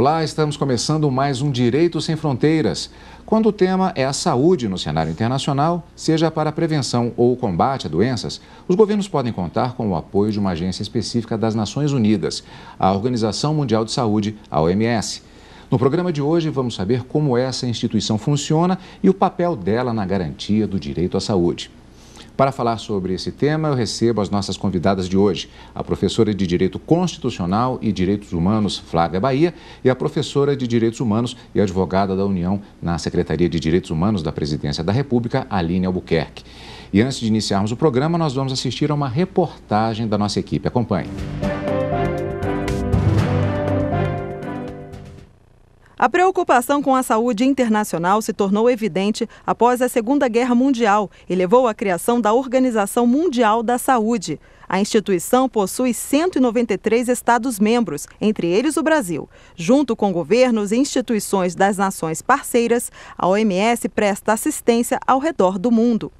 Olá, estamos começando mais um Direito Sem Fronteiras. Quando o tema é a saúde no cenário internacional, seja para a prevenção ou o combate a doenças, os governos podem contar com o apoio de uma agência específica das Nações Unidas, a Organização Mundial de Saúde, a OMS. No programa de hoje, vamos saber como essa instituição funciona e o papel dela na garantia do direito à saúde. Para falar sobre esse tema, eu recebo as nossas convidadas de hoje, a professora de Direito Constitucional e Direitos Humanos, Flávia Bahia, e a professora de Direitos Humanos e advogada da União na Secretaria de Direitos Humanos da Presidência da República, Aline Albuquerque. E antes de iniciarmos o programa, nós vamos assistir a uma reportagem da nossa equipe. Acompanhe. A preocupação com a saúde internacional se tornou evidente após a Segunda Guerra Mundial e levou à criação da Organização Mundial da Saúde. A instituição possui 193 Estados-membros, entre eles o Brasil. Junto com governos e instituições das nações parceiras, a OMS presta assistência ao redor do mundo.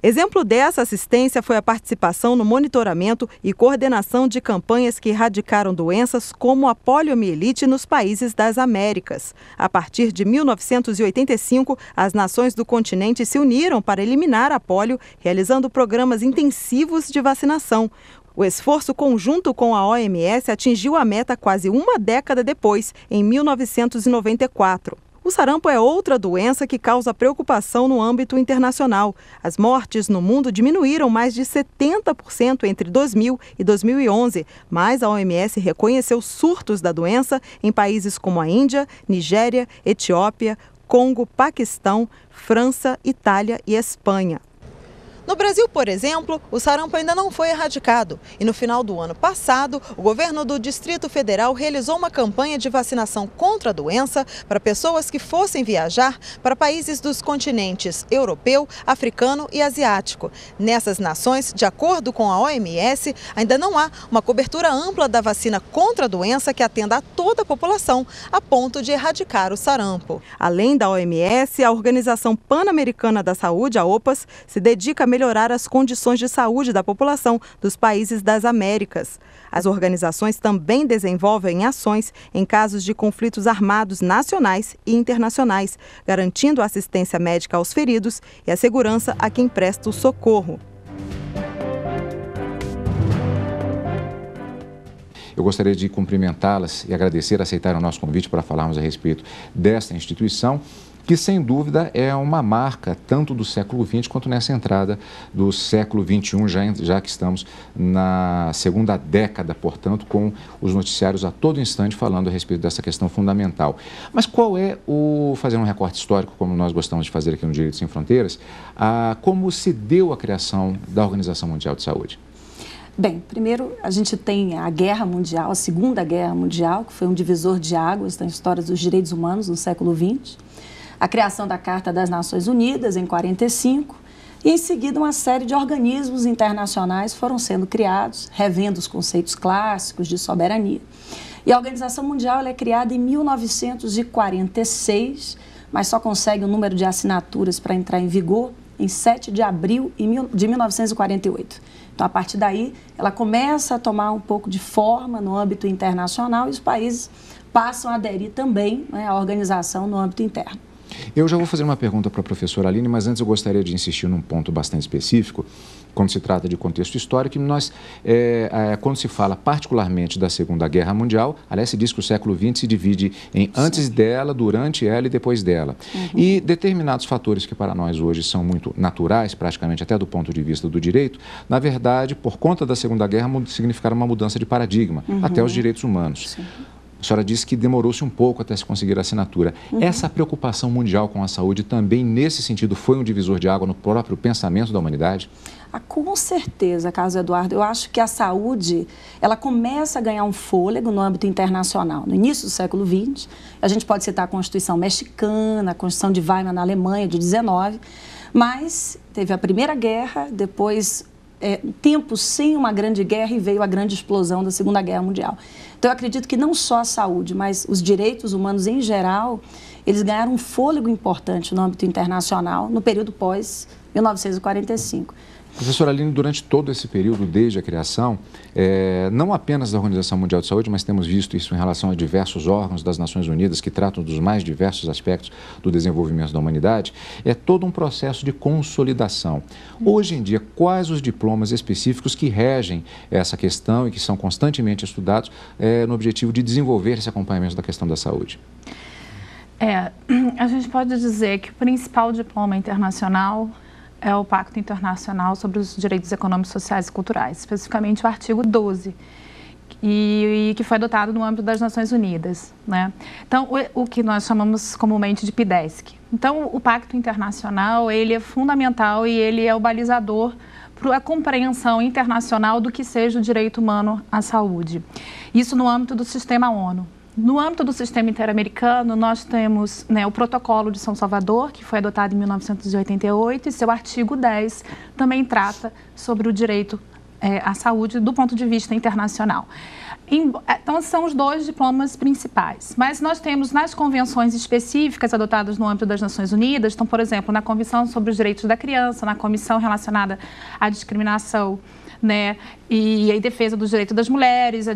Exemplo dessa assistência foi a participação no monitoramento e coordenação de campanhas que erradicaram doenças como a poliomielite nos países das Américas. A partir de 1985, as nações do continente se uniram para eliminar a polio, realizando programas intensivos de vacinação. O esforço conjunto com a OMS atingiu a meta quase uma década depois, em 1994. O sarampo é outra doença que causa preocupação no âmbito internacional. As mortes no mundo diminuíram mais de 70% entre 2000 e 2011, mas a OMS reconheceu surtos da doença em países como a Índia, Nigéria, Etiópia, Congo, Paquistão, França, Itália e Espanha. No Brasil, por exemplo, o sarampo ainda não foi erradicado e no final do ano passado, o governo do Distrito Federal realizou uma campanha de vacinação contra a doença para pessoas que fossem viajar para países dos continentes europeu, africano e asiático. Nessas nações, de acordo com a OMS, ainda não há uma cobertura ampla da vacina contra a doença que atenda a toda a população, a ponto de erradicar o sarampo. Além da OMS, a Organização Pan-Americana da Saúde, a OPAS, se dedica a melhorar as condições de saúde da população dos países das Américas. As organizações também desenvolvem ações em casos de conflitos armados nacionais e internacionais, garantindo assistência médica aos feridos e a segurança a quem presta o socorro. Eu gostaria de cumprimentá-las e agradecer aceitar o nosso convite para falarmos a respeito desta instituição, que sem dúvida é uma marca tanto do século XX quanto nessa entrada do século XXI, já que estamos na segunda década, portanto, com os noticiários a todo instante falando a respeito dessa questão fundamental. Mas qual é fazendo um recorte histórico, como nós gostamos de fazer aqui no Direito Sem Fronteiras, como se deu a criação da Organização Mundial de Saúde? Bem, primeiro a gente tem a Guerra Mundial, a Segunda Guerra Mundial, que foi um divisor de águas na história dos direitos humanos no século XX. A criação da Carta das Nações Unidas, em 1945, e em seguida uma série de organismos internacionais foram sendo criados, revendo os conceitos clássicos de soberania. E a Organização Mundial ela é criada em 1946, mas só consegue o número de assinaturas para entrar em vigor em 7 de abril de 1948. Então, a partir daí, ela começa a tomar um pouco de forma no âmbito internacional e os países passam a aderir também, né, à organização no âmbito interno. Eu já vou fazer uma pergunta para a professora Aline, mas antes eu gostaria de insistir num ponto bastante específico, quando se trata de contexto histórico, que quando se fala particularmente da Segunda Guerra Mundial, aliás, se diz que o século XX se divide em antes dela, durante ela e depois dela. E determinados fatores que para nós hoje são muito naturais, praticamente até do ponto de vista do direito, na verdade, por conta da Segunda Guerra, significaram uma mudança de paradigma, até os direitos humanos. Sim. A senhora disse que demorou-se um pouco até se conseguir a assinatura. Essa preocupação mundial com a saúde também, nesse sentido, foi um divisor de água no próprio pensamento da humanidade? Com certeza, Carlos Eduardo. Eu acho que a saúde, ela começa a ganhar um fôlego no âmbito internacional. No início do século XX, a gente pode citar a Constituição Mexicana, a Constituição de Weimar na Alemanha, de 19, mas teve a Primeira Guerra, depois tempo sem uma grande guerra e veio a grande explosão da Segunda Guerra Mundial. Então, eu acredito que não só a saúde, mas os direitos humanos em geral, eles ganharam um fôlego importante no âmbito internacional no período pós-1945. Professora Aline, durante todo esse período, desde a criação, não apenas da Organização Mundial de Saúde, mas temos visto isso em relação a diversos órgãos das Nações Unidas que tratam dos mais diversos aspectos do desenvolvimento da humanidade, é todo um processo de consolidação. Hoje em dia, quais os diplomas específicos que regem essa questão e que são constantemente estudados no objetivo de desenvolver esse acompanhamento da questão da saúde? A gente pode dizer que o principal diploma internacional é o Pacto Internacional sobre os Direitos Econômicos, Sociais e Culturais, especificamente o artigo 12, e que foi adotado no âmbito das Nações Unidas, né? Então, o que nós chamamos comumente de PIDESC. Então, o Pacto Internacional, ele é fundamental e ele é o balizador para a compreensão internacional do que seja o direito humano à saúde. Isso no âmbito do sistema ONU. No âmbito do sistema interamericano, nós temos, né, o Protocolo de São Salvador, que foi adotado em 1988, e seu artigo 10 também trata sobre o direito à saúde do ponto de vista internacional. Então, são os dois diplomas principais. Mas nós temos nas convenções específicas adotadas no âmbito das Nações Unidas, então, por exemplo, na Convenção sobre os Direitos da Criança, na Comissão relacionada à discriminação, né, e a defesa dos direitos das mulheres,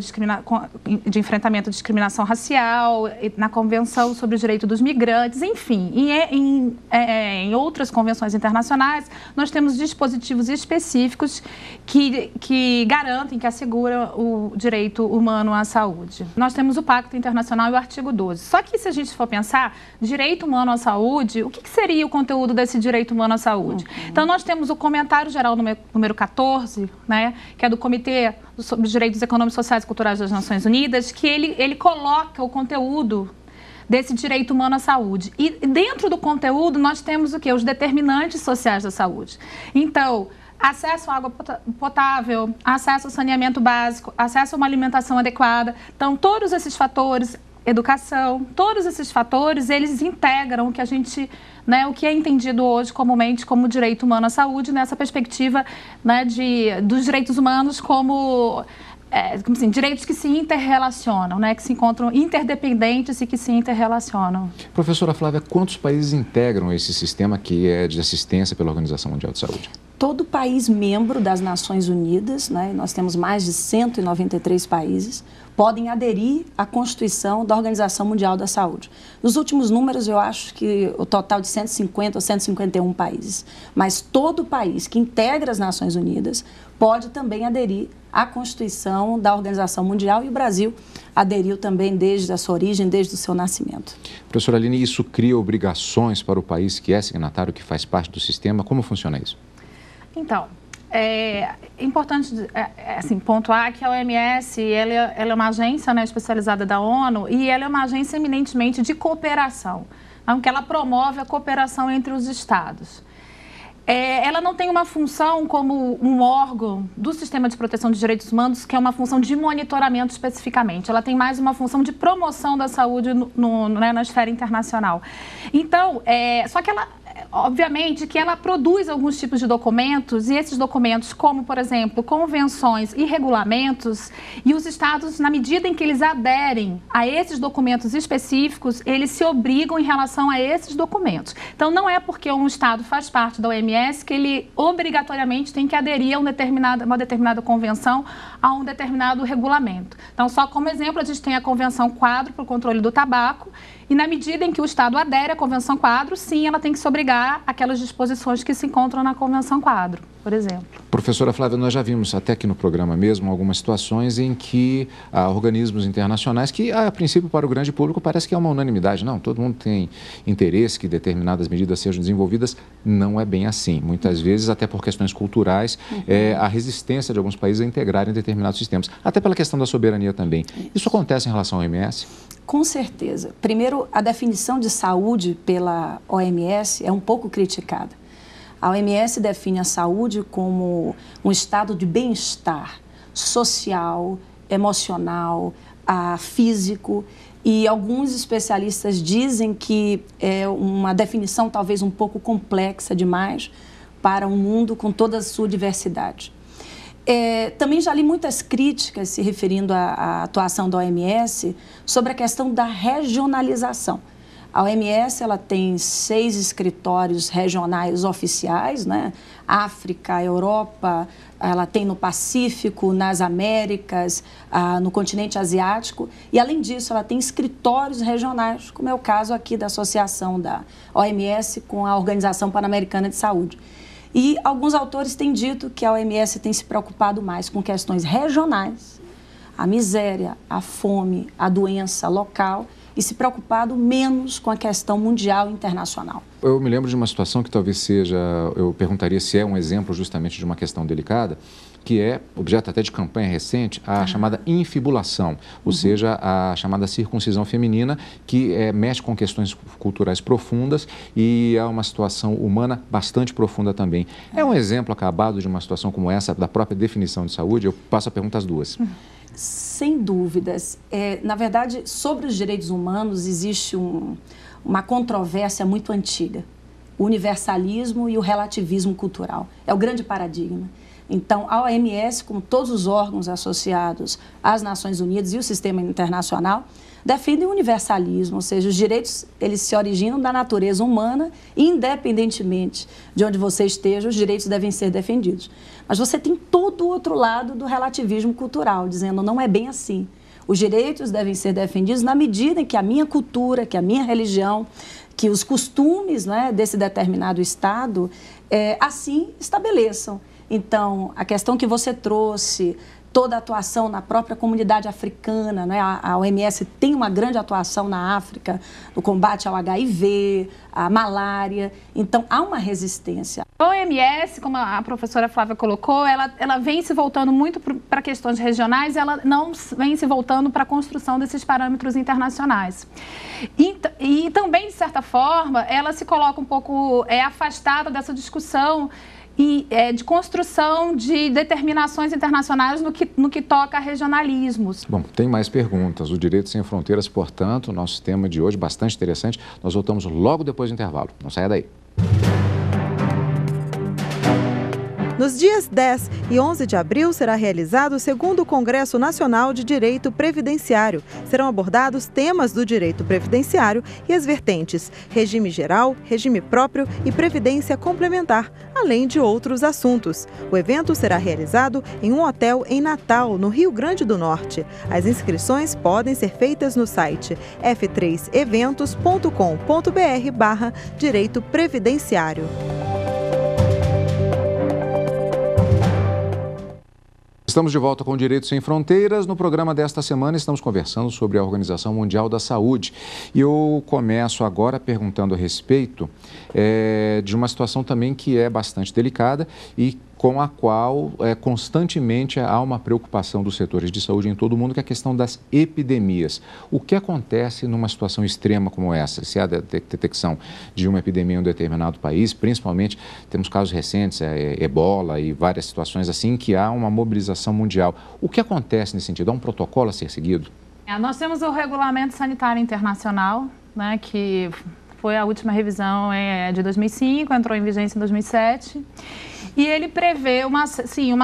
de enfrentamento à discriminação racial, na Convenção sobre o Direito dos Migrantes, enfim, em outras convenções internacionais, nós temos dispositivos específicos que garantem, que asseguram o direito humano à saúde. Nós temos o Pacto Internacional e o artigo 12. Só que se a gente for pensar, direito humano à saúde, o que seria o conteúdo desse direito humano à saúde? Então, nós temos o comentário geral número 14, né, que é do Comitê sobre os Direitos Econômicos, Sociais e Culturais das Nações Unidas, que ele coloca o conteúdo desse direito humano à saúde. E dentro do conteúdo nós temos o quê? Os determinantes sociais da saúde. Então, acesso à água potável, acesso ao saneamento básico, acesso a uma alimentação adequada. Então, todos esses fatores, educação, todos esses fatores, eles integram o que a gente, né, o que é entendido hoje comumente como direito humano à saúde, nessa perspectiva, né, dos direitos humanos como assim, direitos que se interrelacionam, né, que se encontram interdependentes e que se interrelacionam. Professora Flávia, quantos países integram esse sistema que é de assistência pela Organização Mundial de Saúde? Todo país membro das Nações Unidas, né, nós temos mais de 193 países, podem aderir à Constituição da Organização Mundial da Saúde. Nos últimos números, eu acho que o total de 150 ou 151 países. Mas todo país que integra as Nações Unidas pode também aderir à Constituição da Organização Mundial, e o Brasil aderiu também desde a sua origem, desde o seu nascimento. Professora Aline, isso cria obrigações para o país que é signatário, que faz parte do sistema? Como funciona isso? Então, é importante assim, pontuar que a OMS ela é uma agência, né, especializada da ONU, e ela é uma agência eminentemente de cooperação, que ela promove a cooperação entre os Estados. Ela não tem uma função como um órgão do Sistema de Proteção de Direitos Humanos, que é uma função de monitoramento especificamente. Ela tem mais uma função de promoção da saúde né, na esfera internacional. Então, só que ela, obviamente, que ela produz alguns tipos de documentos, e esses documentos, como, por exemplo, convenções e regulamentos, e os Estados, na medida em que eles aderem a esses documentos específicos, eles se obrigam em relação a esses documentos. Então, não é porque um Estado faz parte da OMS que ele obrigatoriamente tem que aderir a uma determinada convenção, a um determinado regulamento. Então, só como exemplo, a gente tem a Convenção Quadro para o Controle do Tabaco, e na medida em que o Estado adere à Convenção Quadro, sim, ela tem que se obrigar àquelas disposições que se encontram na Convenção Quadro, por exemplo. Professora Flávia, nós já vimos até aqui no programa mesmo algumas situações em que há organismos internacionais que, a princípio, para o grande público, parece que é uma unanimidade. Não, todo mundo tem interesse que determinadas medidas sejam desenvolvidas. Não é bem assim. Muitas vezes, até por questões culturais, a resistência de alguns países a integrarem determinados sistemas. Até pela questão da soberania também. Isso acontece em relação ao OMS? Com certeza. Primeiro, a definição de saúde pela OMS é um pouco criticada. A OMS define a saúde como um estado de bem-estar social, emocional, físico, e alguns especialistas dizem que é uma definição talvez um pouco complexa demais para um mundo com toda a sua diversidade. Também já li muitas críticas se referindo à atuação da OMS sobre a questão da regionalização. A OMS ela tem 6 escritórios regionais oficiais, né? África, Europa, ela tem no Pacífico, nas Américas, no continente asiático. E, além disso, ela tem escritórios regionais, como é o caso aqui da associação da OMS com a Organização Pan-Americana de Saúde. E alguns autores têm dito que a OMS tem se preocupado mais com questões regionais, a miséria, a fome, a doença local, e se preocupado menos com a questão mundial e internacional. Eu me lembro de uma situação que talvez seja, eu perguntaria se é um exemplo justamente de uma questão delicada, que é objeto até de campanha recente, a chamada infibulação, ou seja, a chamada circuncisão feminina, que mexe com questões culturais profundas e é uma situação humana bastante profunda também. É um exemplo acabado de uma situação como essa, da própria definição de saúde? Eu passo a pergunta às duas. Sem dúvidas. Na verdade, sobre os direitos humanos existe uma controvérsia muito antiga. O universalismo e o relativismo cultural. É o grande paradigma. Então, a OMS, como todos os órgãos associados às Nações Unidas e o sistema internacional, defendem o universalismo, ou seja, os direitos eles se originam da natureza humana e, independentemente de onde você esteja, os direitos devem ser defendidos. Mas você tem todo o outro lado do relativismo cultural, dizendo não é bem assim. Os direitos devem ser defendidos na medida em que a minha cultura, que a minha religião, que os costumes, né, desse determinado Estado assim estabeleçam. Então, a questão que você trouxe, toda a atuação na própria comunidade africana, né? A OMS tem uma grande atuação na África, no combate ao HIV, à malária, então há uma resistência. A OMS, como a professora Flávia colocou, ela vem se voltando muito para questões regionais, ela não vem se voltando para a construção desses parâmetros internacionais. E também, de certa forma, ela se coloca um pouco afastada dessa discussão de construção de determinações internacionais no que toca a regionalismos. Bom, tem mais perguntas. O Direito Sem Fronteiras, portanto, o nosso tema de hoje, bastante interessante. Nós voltamos logo depois do intervalo. Não saia daí. Nos dias 10 e 11 de abril será realizado o 2º Congresso Nacional de Direito Previdenciário. Serão abordados temas do direito previdenciário e as vertentes regime geral, regime próprio e previdência complementar, além de outros assuntos. O evento será realizado em um hotel em Natal, no Rio Grande do Norte. As inscrições podem ser feitas no site f3eventos.com.br/direito previdenciário. Estamos de volta com o Direito Sem Fronteiras. No programa desta semana estamos conversando sobre a Organização Mundial da Saúde. E eu começo agora perguntando a respeito de uma situação também que é bastante delicada e com a qual constantemente há uma preocupação dos setores de saúde em todo o mundo, que é a questão das epidemias. O que acontece numa situação extrema como essa? Se há detecção de uma epidemia em um determinado país, principalmente, temos casos recentes, ebola e várias situações assim, que há uma mobilização mundial. O que acontece nesse sentido? Há um protocolo a ser seguido? Nós temos o Regulamento Sanitário Internacional, né, que foi a última revisão de 2005, entrou em vigência em 2007. E ele prevê uma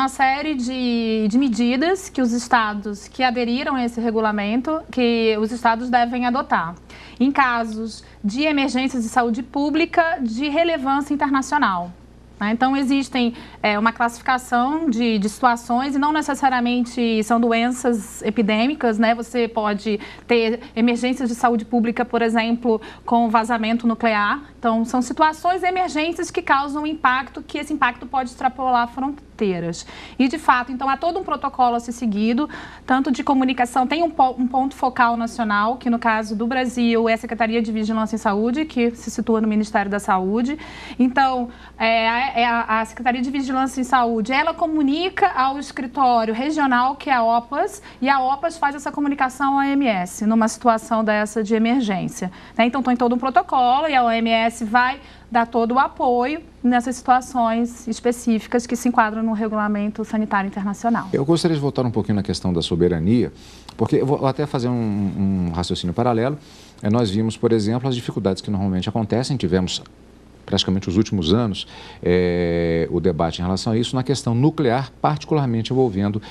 série de medidas que os estados que aderiram a esse regulamento, que os estados devem adotar em casos de emergências de saúde pública de relevância internacional. Então, existem uma classificação de situações e não necessariamente são doenças epidêmicas, né? Você pode ter emergências de saúde pública, por exemplo, com vazamento nuclear. Então, são situações emergentes que causam impacto, que esse impacto pode extrapolar fronteiras. E, de fato, então, há todo um protocolo a ser seguido, tanto de comunicação, tem um ponto focal nacional, que no caso do Brasil é a Secretaria de Vigilância em Saúde, que se situa no Ministério da Saúde. Então, a Secretaria de Vigilância em Saúde, ela comunica ao escritório regional, que é a OPAS, e a OPAS faz essa comunicação à OMS, numa situação dessa de emergência. Então, tem todo um protocolo e a OMS vai dar todo o apoio nessas situações específicas que se enquadram no Regulamento Sanitário Internacional. Eu gostaria de voltar um pouquinho na questão da soberania, porque eu vou até fazer um raciocínio paralelo. Nós vimos, por exemplo, as dificuldades que normalmente acontecem, tivemos praticamente os últimos anos, o debate em relação a isso na questão nuclear, particularmente envolvendo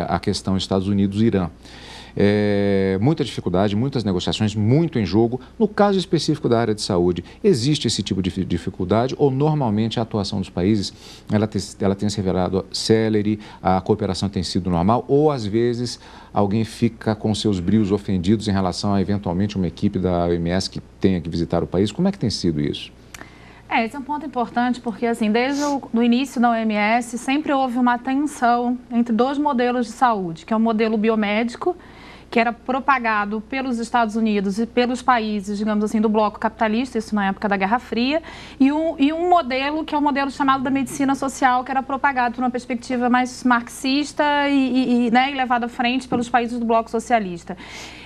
a questão Estados Unidos e Irã. muita dificuldade, muitas negociações, muito em jogo. No caso específico da área de saúde, existe esse tipo de dificuldade ou normalmente a atuação dos países ela tem se revelado célere, a cooperação tem sido normal ou às vezes alguém fica com seus brios ofendidos em relação a eventualmente uma equipe da OMS que tenha que visitar o país? Como é que tem sido isso? Esse é um ponto importante porque, assim, desde o início da OMS, sempre houve uma tensão entre dois modelos de saúde, que é o modelo biomédico, que era propagado pelos Estados Unidos e pelos países, digamos assim, do bloco capitalista, isso na época da Guerra Fria, e um modelo que é o modelo chamado da medicina social, que era propagado por uma perspectiva mais marxista e levado à frente pelos países do bloco socialista.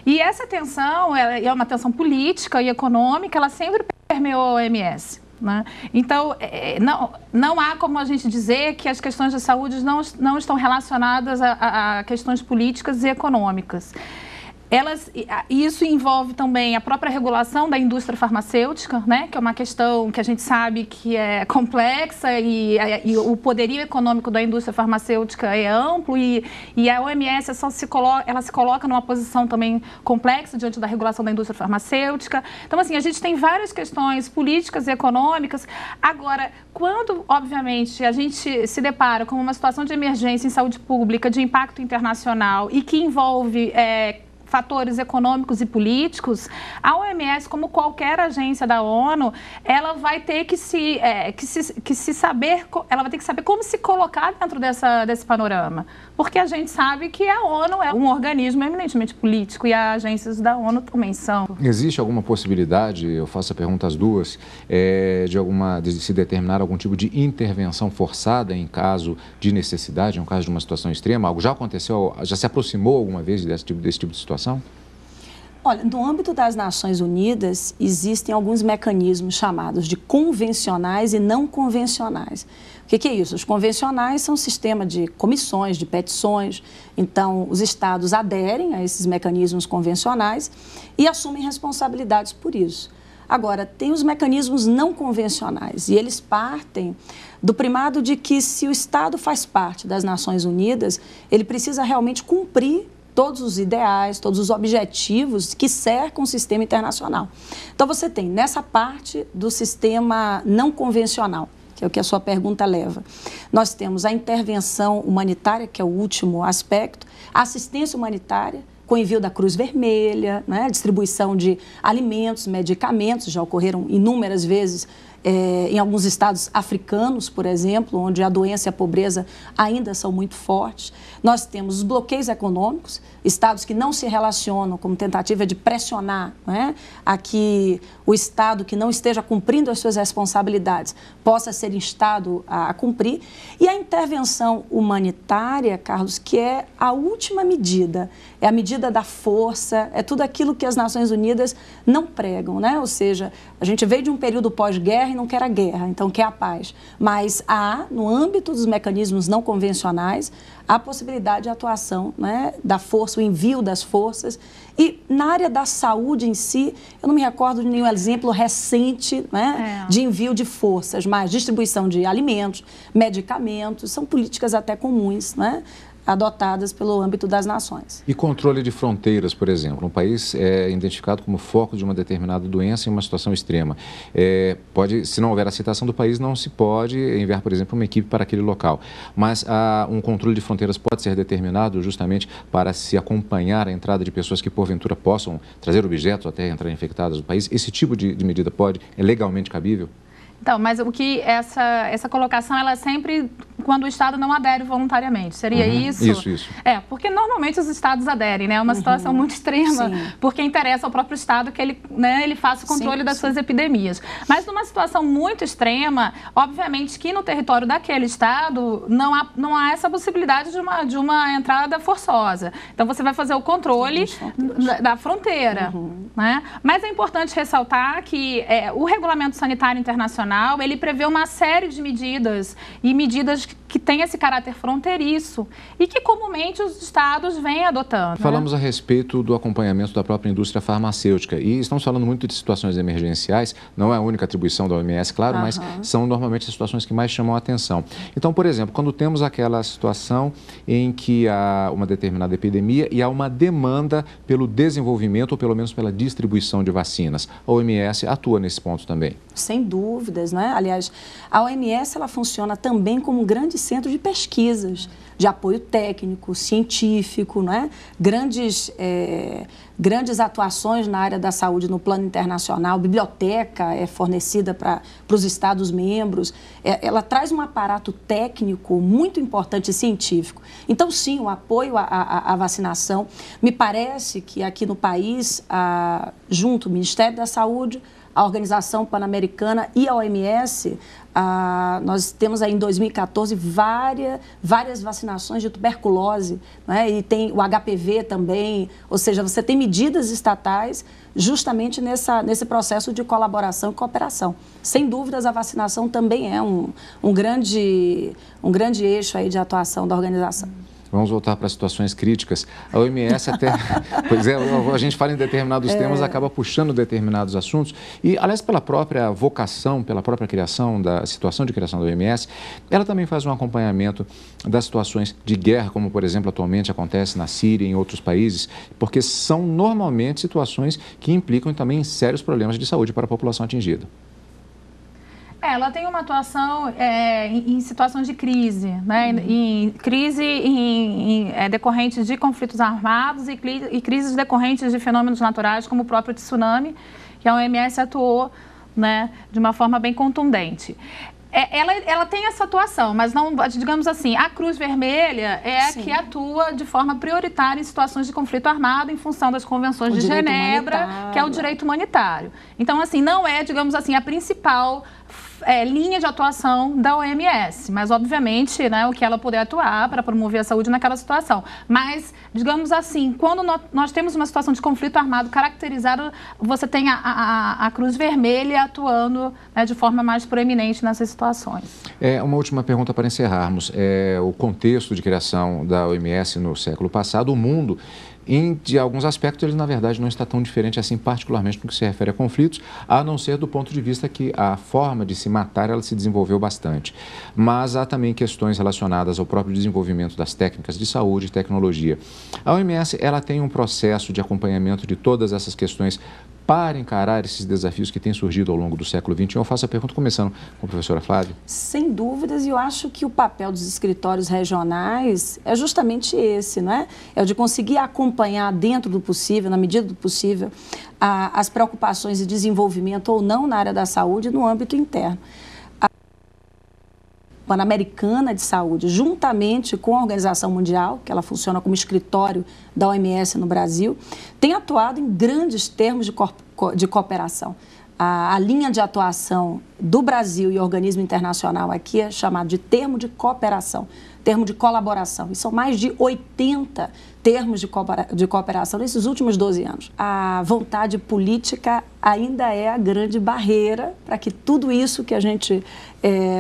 E essa tensão é uma tensão política e econômica, ela sempre permeou a OMS. Né? Então, não há como a gente dizer que as questões de saúde não estão relacionadas a questões políticas e econômicas. Isso envolve também a própria regulação da indústria farmacêutica, né? Que é uma questão que a gente sabe que é complexa e o poderio econômico da indústria farmacêutica é amplo e a OMS se coloca numa posição também complexa diante da regulação da indústria farmacêutica. Então, assim, a gente tem várias questões políticas e econômicas. Agora, quando, obviamente, a gente se depara com uma situação de emergência em saúde pública, de impacto internacional e que envolve fatores econômicos e políticos, a OMS, como qualquer agência da ONU, ela vai ter que saber como se colocar dentro desse panorama, porque a gente sabe que a ONU é um organismo eminentemente político e as agências da ONU também são. Existe alguma possibilidade, eu faço a pergunta às duas, de se determinar algum tipo de intervenção forçada em caso de necessidade, em caso de uma situação extrema? Algo já aconteceu, já se aproximou alguma vez desse tipo de situação? Olha, no âmbito das Nações Unidas, existem alguns mecanismos chamados de convencionais e não convencionais. O que é isso? Os convencionais são um sistema de comissões, de petições. Então, os estados aderem a esses mecanismos convencionais e assumem responsabilidades por isso. Agora, tem os mecanismos não convencionais e eles partem do primado de que se o estado faz parte das Nações Unidas, ele precisa realmente cumprir todos os ideais, todos os objetivos que cercam o sistema internacional. Então, você tem nessa parte do sistema não convencional, que é o que a sua pergunta leva. Nós temos a intervenção humanitária, que é o último aspecto, a assistência humanitária, com envio da Cruz Vermelha, né, distribuição de alimentos, medicamentos, já ocorreram inúmeras vezes em alguns estados africanos, por exemplo, onde a doença e a pobreza ainda são muito fortes. Nós temos os bloqueios econômicos, estados que não se relacionam como tentativa de pressionar, né, a que o estado que não esteja cumprindo as suas responsabilidades possa ser instado a cumprir. E a intervenção humanitária, Carlos, que é a última medida, é a medida da força, é tudo aquilo que as Nações Unidas não pregam, né? Ou seja, a gente veio de um período pós-guerra e não quer a guerra, então quer a paz. Mas há, no âmbito dos mecanismos não convencionais, a possibilidade de atuação, né, da força, o envio das forças. E na área da saúde em si, eu não me recordo de nenhum exemplo recente, né, de envio de forças, mas distribuição de alimentos, medicamentos, são políticas até comuns, né, adotadas pelo âmbito das nações. E controle de fronteiras, por exemplo, um país é identificado como foco de uma determinada doença em uma situação extrema. Se não houver aceitação do país, não se pode enviar, por exemplo, uma equipe para aquele local. Mas um controle de fronteiras pode ser determinado justamente para se acompanhar a entrada de pessoas que, porventura, possam trazer objetos até entrar infectadas no país. Esse tipo de medida é legalmente cabível? Então, mas o que essa colocação, ela é sempre quando o Estado não adere voluntariamente. Seria isso? Isso. Porque normalmente os Estados aderem, né? É uma situação muito extrema, porque interessa ao próprio Estado que ele faça o controle das suas epidemias. Mas numa situação muito extrema, obviamente que no território daquele Estado não há essa possibilidade de uma entrada forçosa. Então, você vai fazer o controle da fronteira, né? Mas é importante ressaltar que o Regulamento Sanitário Internacional, internacional, ele prevê uma série de medidas, e medidas que têm esse caráter fronteiriço e que comumente os estados vêm adotando. Falamos a respeito do acompanhamento da própria indústria farmacêutica e estamos falando muito de situações emergenciais, não é a única atribuição da OMS, claro, mas são normalmente as situações que mais chamam a atenção. Então, por exemplo, quando temos aquela situação em que há uma determinada epidemia e há uma demanda pelo desenvolvimento ou pelo menos pela distribuição de vacinas, a OMS atua nesse ponto também? Sem dúvidas, né? Aliás, a OMS ela funciona também como um grande centro de pesquisas, de apoio técnico, científico, né? Grandes atuações na área da saúde no plano internacional, biblioteca é fornecida para os Estados-membros, ela traz um aparato técnico muito importante e científico. Então, sim, o apoio à vacinação, me parece que aqui no país, junto ao Ministério da Saúde, a Organização Pan-Americana e a OMS, nós temos aí em 2014 várias vacinações de tuberculose, né? E tem o HPV também, ou seja, você tem medidas estatais justamente nesse processo de colaboração e cooperação. Sem dúvidas, a vacinação também é um grande eixo aí de atuação da organização. Vamos voltar para situações críticas. A OMS até, pois é, a gente fala em determinados temas, acaba puxando determinados assuntos. E, aliás, pela própria vocação, pela própria criação, da situação de criação da OMS, ela também faz um acompanhamento das situações de guerra, como, por exemplo, atualmente acontece na Síria e em outros países, porque são normalmente situações que implicam também sérios problemas de saúde para a população atingida. Ela tem uma atuação em situações de crise, né? Em crise decorrentes de conflitos armados e crises decorrentes de fenômenos naturais, como o próprio tsunami, que a OMS atuou, né, de uma forma bem contundente. Ela tem essa atuação, mas não, digamos assim, a Cruz Vermelha é a que atua de forma prioritária em situações de conflito armado em função das convenções de Genebra, que é o direito humanitário. Então, assim, não é, digamos assim, a principal linha de atuação da OMS, mas obviamente, né, o que ela puder atuar para promover a saúde naquela situação. Mas, digamos assim, quando nós temos uma situação de conflito armado caracterizado, você tem a Cruz Vermelha atuando, né, de forma mais proeminente nessas situações. Uma última pergunta para encerrarmos. O contexto de criação da OMS no século passado, o mundo, de alguns aspectos, ele na verdade não está tão diferente assim, particularmente no que se refere a conflitos, a não ser do ponto de vista que a forma de se matar, ela se desenvolveu bastante. Mas há também questões relacionadas ao próprio desenvolvimento das técnicas de saúde e tecnologia. A OMS, ela tem um processo de acompanhamento de todas essas questões para encarar esses desafios que têm surgido ao longo do século XXI. Eu faço a pergunta começando com a professora Flávia. Sem dúvidas, e eu acho que o papel dos escritórios regionais é justamente esse, não é? É o de conseguir acompanhar dentro do possível, na medida do possível, as preocupações de desenvolvimento ou não na área da saúde no âmbito interno. Pan-Americana de Saúde, juntamente com a Organização Mundial, que ela funciona como escritório da OMS no Brasil, tem atuado em grandes termos de cooperação. A linha de atuação do Brasil e organismo internacional aqui é chamada de termo de cooperação, termo de colaboração. E são mais de 80 termos de cooperação nesses últimos 12 anos. A vontade política ainda é a grande barreira para que tudo isso que a gente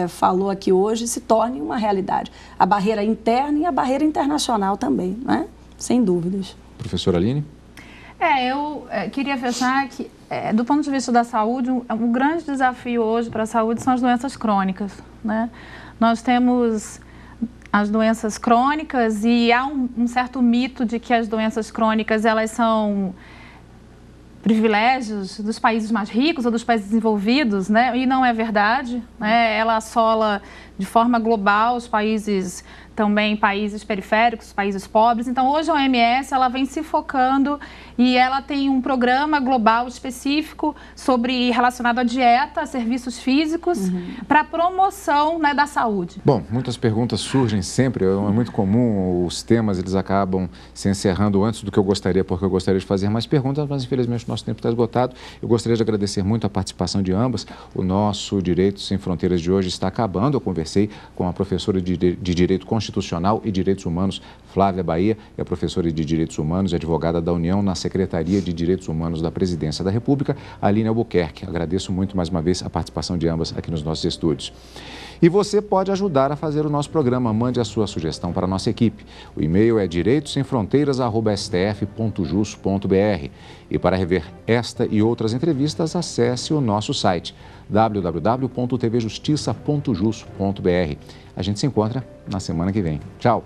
falou aqui hoje se torne uma realidade. A barreira interna e a barreira internacional também, né? Sem dúvidas. Professora Aline? Eu queria fechar que, do ponto de vista da saúde, um grande desafio hoje para a saúde são as doenças crônicas, né? Nós temos as doenças crônicas e há um certo mito de que as doenças crônicas elas são privilégios dos países mais ricos ou dos países desenvolvidos, né? E não é verdade, né? Ela assola de forma global os países, também países periféricos, países pobres. Então, hoje a OMS ela vem se focando e ela tem um programa global específico relacionado à dieta, a serviços físicos, para promoção, né, da saúde. Bom, muitas perguntas surgem sempre, é muito comum, os temas eles acabam se encerrando antes do que eu gostaria, porque eu gostaria de fazer mais perguntas, mas infelizmente o nosso tempo está esgotado. Eu gostaria de agradecer muito a participação de ambas. O nosso Direitos Sem Fronteiras de hoje está acabando. Eu conversei conversei com a professora de Direito Constitucional e Direitos Humanos, Flávia Bahia, e a professora de Direitos Humanos e advogada da União na Secretaria de Direitos Humanos da Presidência da República, Aline Albuquerque. Agradeço muito mais uma vez a participação de ambas aqui nos nossos estúdios. E você pode ajudar a fazer o nosso programa. Mande a sua sugestão para a nossa equipe. O e-mail é direitosemfronteiras@stf.jus.br. E para rever esta e outras entrevistas, acesse o nosso site www.tvjustiça.jus.br. A gente se encontra na semana que vem. Tchau!